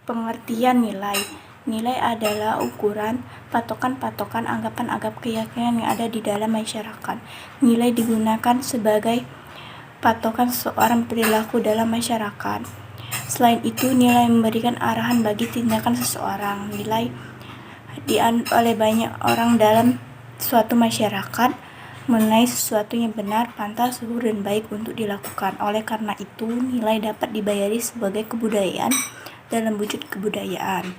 Pengertian nilai. Nilai adalah ukuran, patokan-patokan, anggapan-anggapan keyakinan yang ada di dalam masyarakat. Nilai digunakan sebagai patokan seorang perilaku dalam masyarakat. Selain itu, nilai memberikan arahan bagi tindakan seseorang. Nilai dianut oleh banyak orang dalam suatu masyarakat mengenai sesuatu yang benar, pantas, luhur, dan baik untuk dilakukan. Oleh karena itu, nilai dapat dibayari sebagai kebudayaan dalam wujud kebudayaan.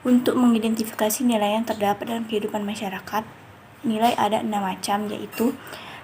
Untuk mengidentifikasi nilai yang terdapat dalam kehidupan masyarakat, nilai ada 6 macam, yaitu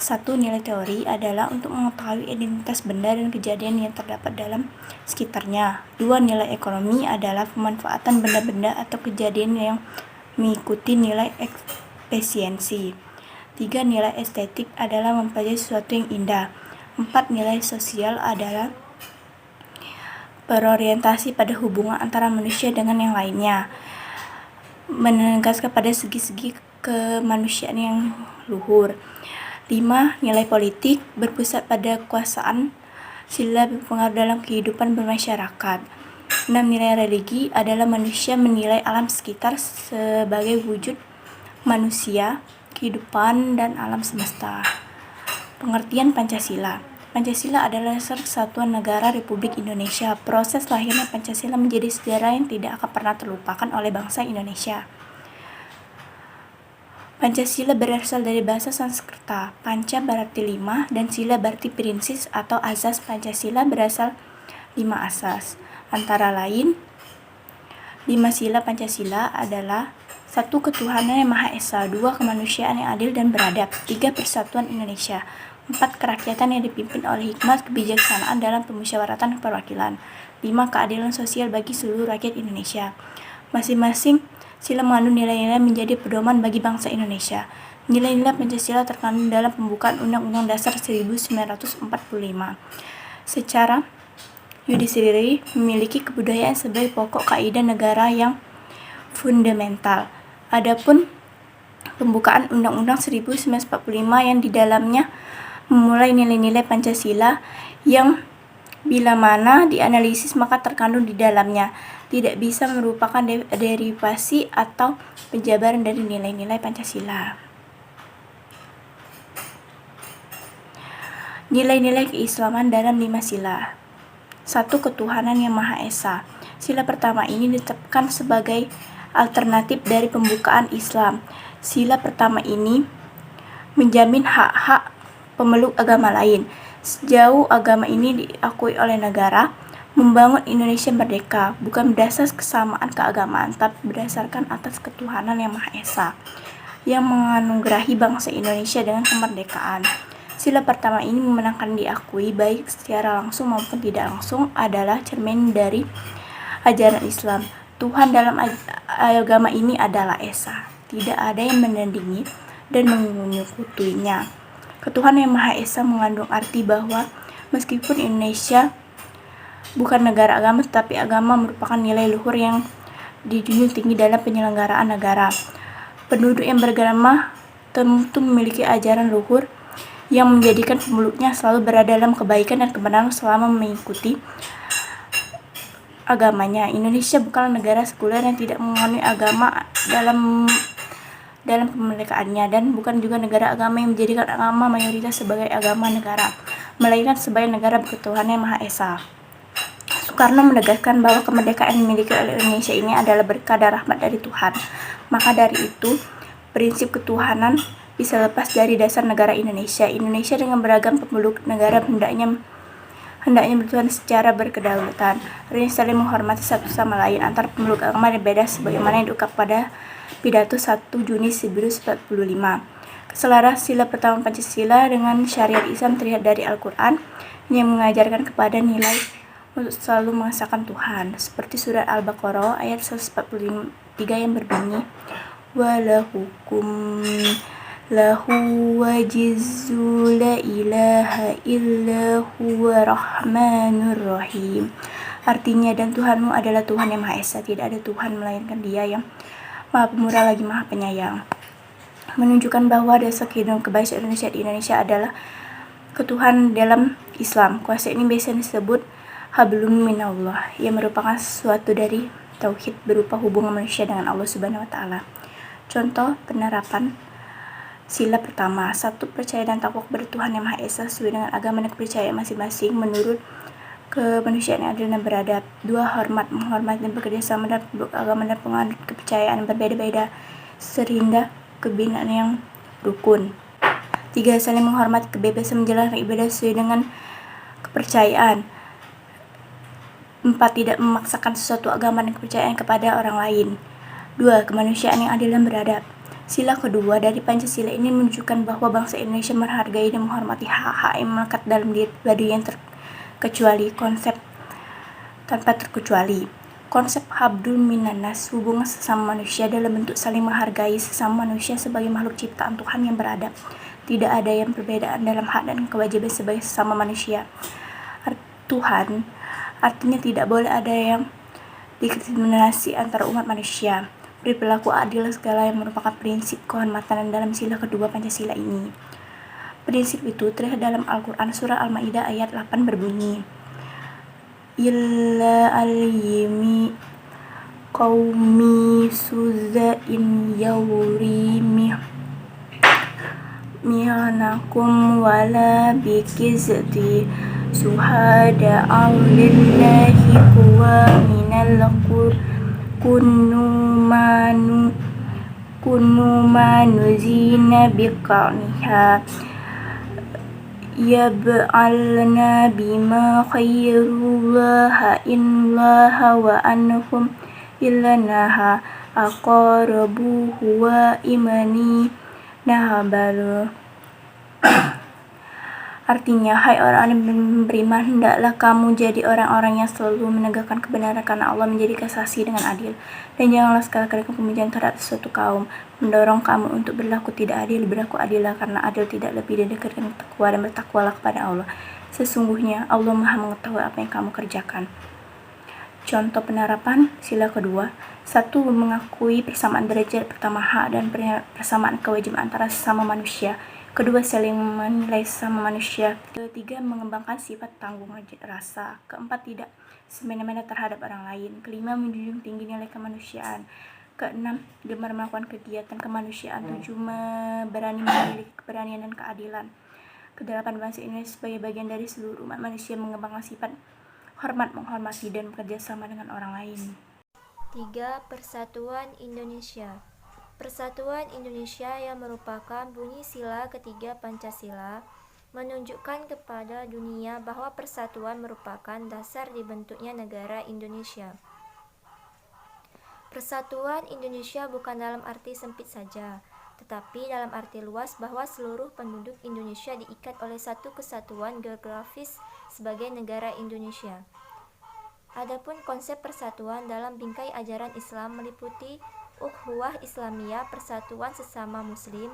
1. Nilai teori adalah untuk mengetahui identitas benda dan kejadian yang terdapat dalam sekitarnya. 2. Nilai ekonomi adalah pemanfaatan benda-benda atau kejadian yang mengikuti nilai efisiensi. 3. Nilai estetik adalah mempelajari sesuatu yang indah. 4. Nilai sosial adalah berorientasi pada hubungan antara manusia dengan yang lainnya, menegaskan pada segi-segi kemanusiaan yang luhur. 5. Nilai politik berpusat pada kekuasaan sila berpengaruh dalam kehidupan bermasyarakat. 6. Nilai religi adalah manusia menilai alam sekitar sebagai wujud manusia, kehidupan, dan alam semesta. Pengertian Pancasila. Pancasila adalah dasar kesatuan negara Republik Indonesia. Proses lahirnya Pancasila menjadi sejarah yang tidak akan pernah terlupakan oleh bangsa Indonesia. Pancasila berasal dari bahasa Sanskerta. Panca berarti 5 dan sila berarti prinsip atau asas. Pancasila berasal 5 asas. Antara lain, 5 sila Pancasila adalah 1. Ketuhanan yang Maha Esa. 2. Kemanusiaan yang adil dan beradab. 3. Persatuan Indonesia. 4. Kerakyatan yang dipimpin oleh hikmat kebijaksanaan dalam pemusyawaratan perwakilan. 5. Keadilan sosial bagi seluruh rakyat Indonesia. Masing-masing sila mengandung nilai-nilai menjadi pedoman bagi bangsa Indonesia. Nilai-nilai Pancasila terkandung dalam pembukaan Undang-Undang Dasar 1945. Secara yudisiari memiliki kebudayaan sebagai pokok kaidah negara yang fundamental. Adapun pembukaan Undang-Undang 1945 yang di dalamnya memulai nilai-nilai Pancasila yang bila mana dianalisis maka terkandung di dalamnya tidak bisa merupakan derivasi atau penjabaran dari nilai-nilai Pancasila. Nilai-nilai keislaman dalam 5 sila. 1. Ketuhanan yang Maha Esa. Sila pertama ini ditetapkan sebagai alternatif dari pembukaan Islam. Sila pertama ini menjamin hak-hak pemeluk agama lain. Sejauh agama ini diakui oleh negara, membangun Indonesia merdeka bukan berdasar kesamaan keagamaan, tapi berdasarkan atas ketuhanan yang Maha Esa yang menganugerahi bangsa Indonesia dengan kemerdekaan. Sila pertama ini memenangkan diakui baik secara langsung maupun tidak langsung adalah cermin dari ajaran Islam. Tuhan dalam agama ini adalah Esa, tidak ada yang menandingi dan menyekutuinya. Ketuhanan yang Maha Esa mengandung arti bahwa meskipun Indonesia bukan negara agama, tetapi agama merupakan nilai luhur yang dijunjung tinggi dalam penyelenggaraan negara. Penduduk yang beragama tentu memiliki ajaran luhur yang menjadikan pemeluknya selalu berada dalam kebaikan dan kebenaran selama mengikuti agamanya. Indonesia bukanlah negara sekuler yang tidak menganut agama dalam kemerdekaannya, dan bukan juga negara agama yang menjadikan agama mayoritas sebagai agama negara, melainkan sebagai negara berketuhanan yang Maha Esa. Soekarno menegaskan bahwa kemerdekaan yang dimiliki oleh Indonesia ini adalah berkah dan rahmat dari Tuhan. Maka dari itu, prinsip ketuhanan bisa lepas dari dasar negara Indonesia. Indonesia dengan beragam pemeluk negara hendaknya bertuhan secara berkedaulatan, harusnya saling menghormati satu sama lain antar pemeluk agama yang beda sebagaimana yang diungkap pada Pidato 1 Juni 1945. Keselaras sila pertama Pancasila dengan syariat Islam terlihat dari Al-Quran yang mengajarkan kepada nilai untuk selalu mengesahkan Tuhan, seperti surat Al-Baqarah ayat 143 yang berbunyi walahukum lahu wajizzu la ilaha illa huwa rahmanur rahim. Artinya, dan Tuhanmu adalah Tuhan yang Maha Esa, tidak ada Tuhan melainkan Dia yang Maha Pemurah lagi Maha Penyayang. Menunjukkan bahwa dasar kehidupan kebangsaan Indonesia di Indonesia adalah ketuhanan dalam Islam. Kuasa ini biasa disebut hablum minallah, yang merupakan sesuatu dari tauhid berupa hubungan manusia dengan Allah Subhanahu wa taala. Contoh penerapan sila pertama. 1. Percaya dan takwa kepada Tuhan Yang Maha Esa sesuai dengan agama dan kepercayaan masing-masing menurut kemanusiaan yang adil dan beradab. 2. Menghormati dan bekerja sama dalam agama dan penganut kepercayaan yang berbeda-beda sehingga kebinaan yang rukun. 3. Saling menghormati kebebasan menjalankan ibadah sesuai dengan kepercayaan. 4. Tidak memaksakan sesuatu agama dan kepercayaan kepada orang lain. 2. Kemanusiaan yang adil dan beradab. Sila kedua dari Pancasila ini menunjukkan bahwa bangsa Indonesia menghargai dan menghormati hak-hak yang melekat dalam diri pribadi yang tanpa terkecuali. Konsep Habdul Minanas, hubungan sesama manusia dalam bentuk saling menghargai sesama manusia sebagai makhluk ciptaan Tuhan yang beradab. Tidak ada yang perbedaan dalam hak dan kewajiban sebagai sesama manusia. Tuhan artinya tidak boleh ada yang diskriminasi antara umat manusia. Berperilaku adil segala yang merupakan prinsip kehormatan dalam sila kedua Pancasila ini. Prinsip itu terlihat dalam Al-Quran surah Al-Ma'idah ayat 8 berbunyi, Illa al-yimi qawmi suzain yawri mihanakum wala bikizati suhada lillahi kuwa minal kunu manuzina biqaniha yab'alna bima khairullaha illaha wa anhum illanaha aqarabu huwa imani nahabalu. Artinya, hai orang yang beriman, hendaklah kamu jadi orang-orang yang selalu menegakkan kebenaran karena Allah menjadi saksi dengan adil. Dan janganlah sekali-kali kamu pembicaraan terhadap suatu kaum mendorong kamu untuk berlaku tidak adil. Berlaku adillah karena adil tidak lebih didekatkan takwa dan bertakwalah kepada Allah. Sesungguhnya Allah Maha mengetahui apa yang kamu kerjakan. Contoh penerapan sila kedua. 1. Mengakui persamaan derajat, pertama hak dan persamaan kewajiban antara sesama manusia. Kedua, saling menilai sesama manusia. Ketiga, mengembangkan sifat tanggung rasa. Keempat, tidak semena-mena terhadap orang lain. Kelima, menjunjung tinggi nilai kemanusiaan. Keenam, gemar melakukan kegiatan kemanusiaan. 7, berani memiliki keberanian dan keadilan. Kedelapan, bangsa Indonesia sebagai bagian dari seluruh umat manusia mengembangkan sifat hormat, menghormati, dan bekerja sama dengan orang lain. 3. Persatuan Indonesia. Persatuan Indonesia yang merupakan bunyi sila ketiga Pancasila menunjukkan kepada dunia bahwa persatuan merupakan dasar dibentuknya negara Indonesia. Persatuan Indonesia bukan dalam arti sempit saja, tetapi dalam arti luas bahwa seluruh penduduk Indonesia diikat oleh satu kesatuan geografis sebagai negara Indonesia. Adapun konsep persatuan dalam bingkai ajaran Islam meliputi ukhuwah Islamiyah, persatuan sesama muslim,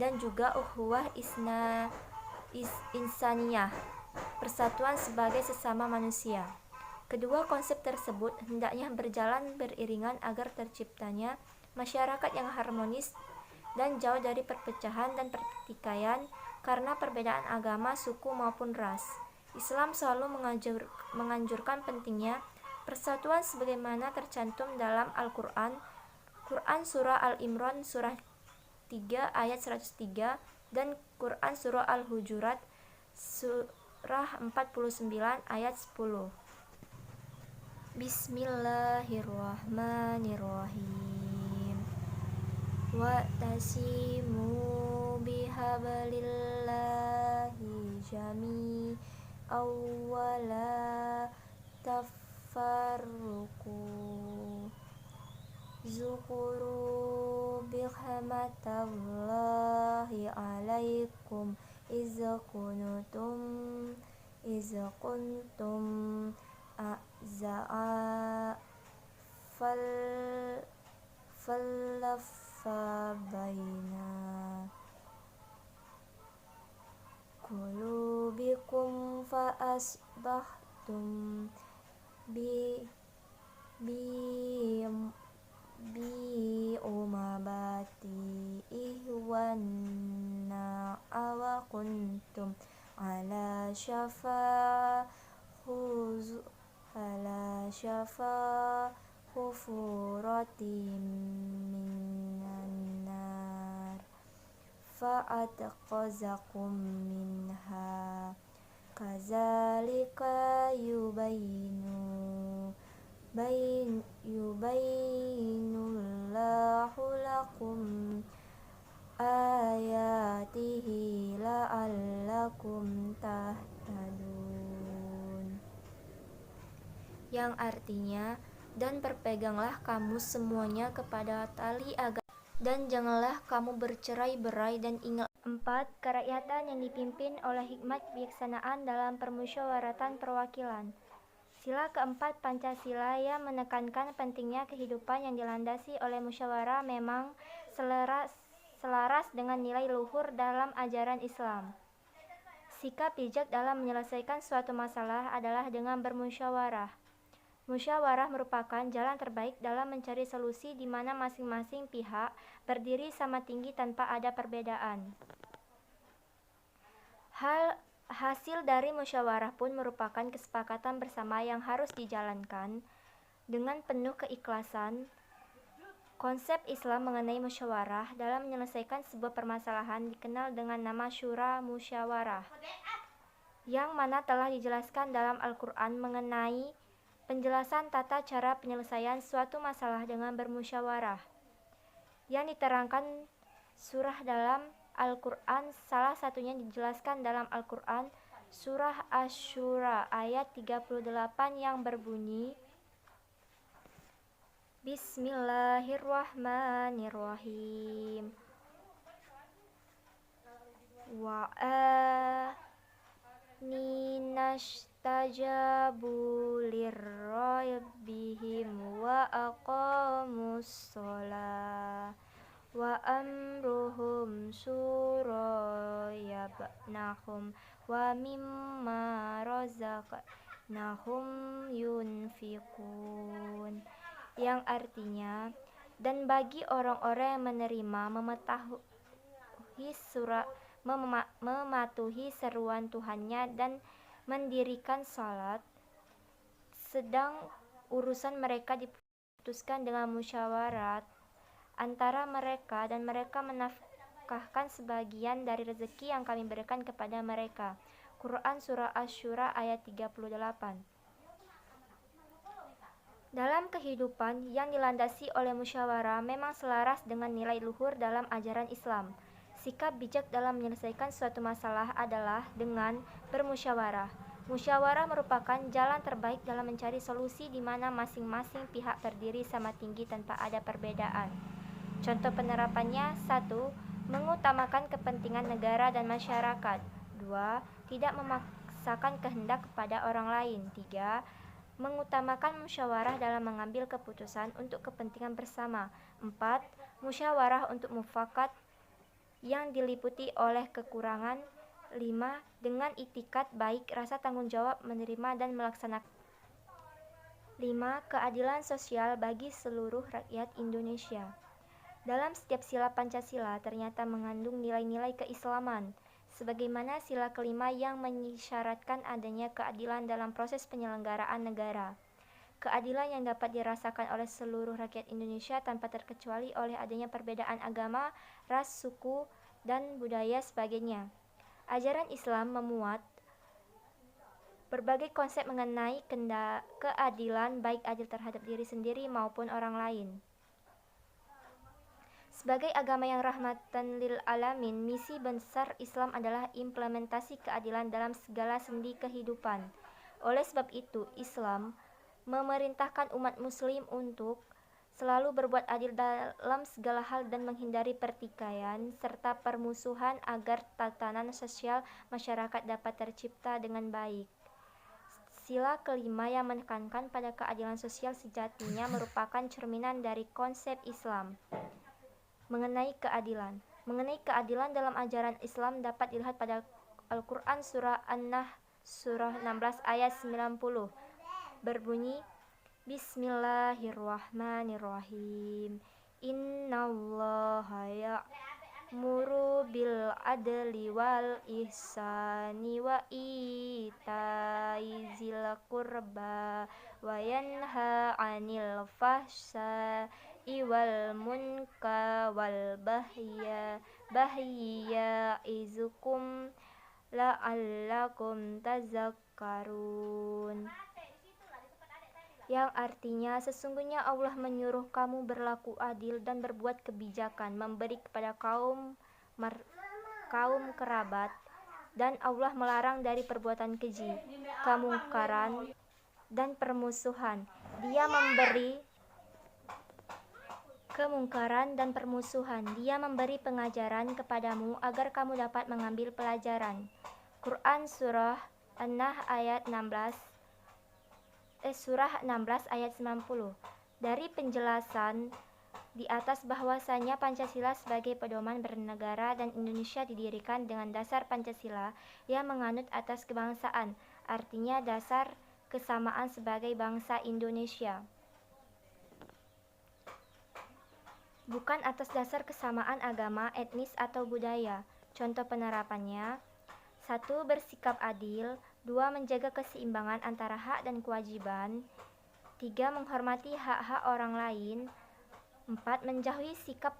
dan juga ukhuwah insaniyah, persatuan sebagai sesama manusia. Kedua konsep tersebut hendaknya berjalan beriringan agar terciptanya masyarakat yang harmonis dan jauh dari perpecahan dan pertikaian karena perbedaan agama, suku maupun ras. Islam selalu menganjurkan pentingnya persatuan sebagaimana tercantum dalam Al-Quran. Quran Surah Al-Imran Surah 3 ayat 103 dan Quran Surah Al-Hujurat Surah 49 ayat 10. Bismillahirrahmanirrahim. Wa'tasimu bihablillahi jami'an wa la tafarruqu. Zukuru bihmatallahi alaikum iz kuntum a'za'a fallafa baina qulubikum fa asbahtum bi umabati ihwanna wa kuntum ala syafa hufuratin minan nar fa'atqazakum minha kadzalika yubayyinullahu lakum ayatihi la'allakum tahtadun, yang artinya, dan berpeganglah kamu semuanya kepada tali agama dan janganlah kamu bercerai-berai, dan ingat 4. Kerakyatan yang dipimpin oleh hikmat kebijaksanaan dalam permusyawaratan perwakilan. Sila keempat Pancasila yang menekankan pentingnya kehidupan yang dilandasi oleh musyawarah memang selaras dengan nilai luhur dalam ajaran Islam. Sikap bijak dalam menyelesaikan suatu masalah adalah dengan bermusyawarah. Musyawarah merupakan jalan terbaik dalam mencari solusi di mana masing-masing pihak berdiri sama tinggi tanpa ada perbedaan. Hasil dari musyawarah pun merupakan kesepakatan bersama yang harus dijalankan dengan penuh keikhlasan. Konsep Islam mengenai musyawarah dalam menyelesaikan sebuah permasalahan dikenal dengan nama syura musyawarah, yang mana telah dijelaskan dalam Al-Quran mengenai penjelasan tata cara penyelesaian suatu masalah dengan bermusyawarah, yang diterangkan surah dalam Al-Quran. Salah satunya dijelaskan dalam Al-Quran surah Asy-Syura ayat 38 yang berbunyi, Bismillahirrahmanirrahim. Ninastajabu lirabbihim wa aqamus sholah wa amruhum syura bainahum wa mimma razaqnahum yunfiqun, yang artinya, dan bagi orang-orang yang menerima mematuhi seruan Tuhannya dan mendirikan salat, sedang urusan mereka diputuskan dengan musyawarat antara mereka, dan mereka menafkahkan sebagian dari rezeki yang kami berikan kepada mereka. Quran Surah Asy-Syura ayat 38. Dalam kehidupan yang dilandasi oleh musyawarah memang selaras dengan nilai luhur dalam ajaran Islam. Sikap bijak dalam menyelesaikan suatu masalah adalah dengan bermusyawarah. Musyawarah merupakan jalan terbaik dalam mencari solusi di mana masing-masing pihak berdiri sama tinggi tanpa ada perbedaan. Contoh penerapannya: 1. Mengutamakan kepentingan negara dan masyarakat. 2. Tidak memaksakan kehendak kepada orang lain. 3. Mengutamakan musyawarah dalam mengambil keputusan untuk kepentingan bersama. 4. Musyawarah untuk mufakat yang diliputi oleh kekurangan. 5. Dengan itikad baik, rasa tanggung jawab menerima dan melaksanakan. 5. Keadilan sosial bagi seluruh rakyat Indonesia. Dalam setiap sila Pancasila ternyata mengandung nilai-nilai keislaman, sebagaimana sila kelima yang mensyaratkan adanya keadilan dalam proses penyelenggaraan negara. Keadilan yang dapat dirasakan oleh seluruh rakyat Indonesia tanpa terkecuali oleh adanya perbedaan agama, ras, suku, dan budaya sebagainya. Ajaran Islam memuat berbagai konsep mengenai keadilan, baik adil terhadap diri sendiri maupun orang lain. Sebagai agama yang rahmatan lil alamin, misi besar Islam adalah implementasi keadilan dalam segala sendi kehidupan. Oleh sebab itu, Islam memerintahkan umat muslim untuk selalu berbuat adil dalam segala hal dan menghindari pertikaian serta permusuhan agar tatanan sosial masyarakat dapat tercipta dengan baik. Sila kelima yang menekankan pada keadilan sosial sejatinya merupakan cerminan dari konsep Islam mengenai keadilan. Mengenai keadilan dalam ajaran Islam dapat dilihat pada Al-Quran surah An-Nahl surah 16 ayat 90 berbunyi, Bismillahirrahmanirrahim. Innallaha ya'muru bil adli wal ihsani wa ita'i zil qurba wa yanha 'anil fahsya'i wal munkar wal baghi ya'izukum la'allakum tazakkarun. Yang artinya, sesungguhnya Allah menyuruh kamu berlaku adil dan berbuat kebijakan, memberi kepada kaum kerabat, dan Allah melarang dari perbuatan keji, kemungkaran, dan permusuhan. Dia memberi pengajaran kepadamu agar kamu dapat mengambil pelajaran. Quran Surah An-Nahl ayat 16 ayat 90. Dari penjelasan di atas bahwasanya Pancasila sebagai pedoman bernegara dan Indonesia didirikan dengan dasar Pancasila yang menganut atas kebangsaan, artinya dasar kesamaan sebagai bangsa Indonesia, bukan atas dasar kesamaan agama, etnis, atau budaya. Contoh penerapannya: 1. Bersikap adil. 2. Menjaga keseimbangan antara hak dan kewajiban. 3. Menghormati hak-hak orang lain. 4. Menjauhi sikap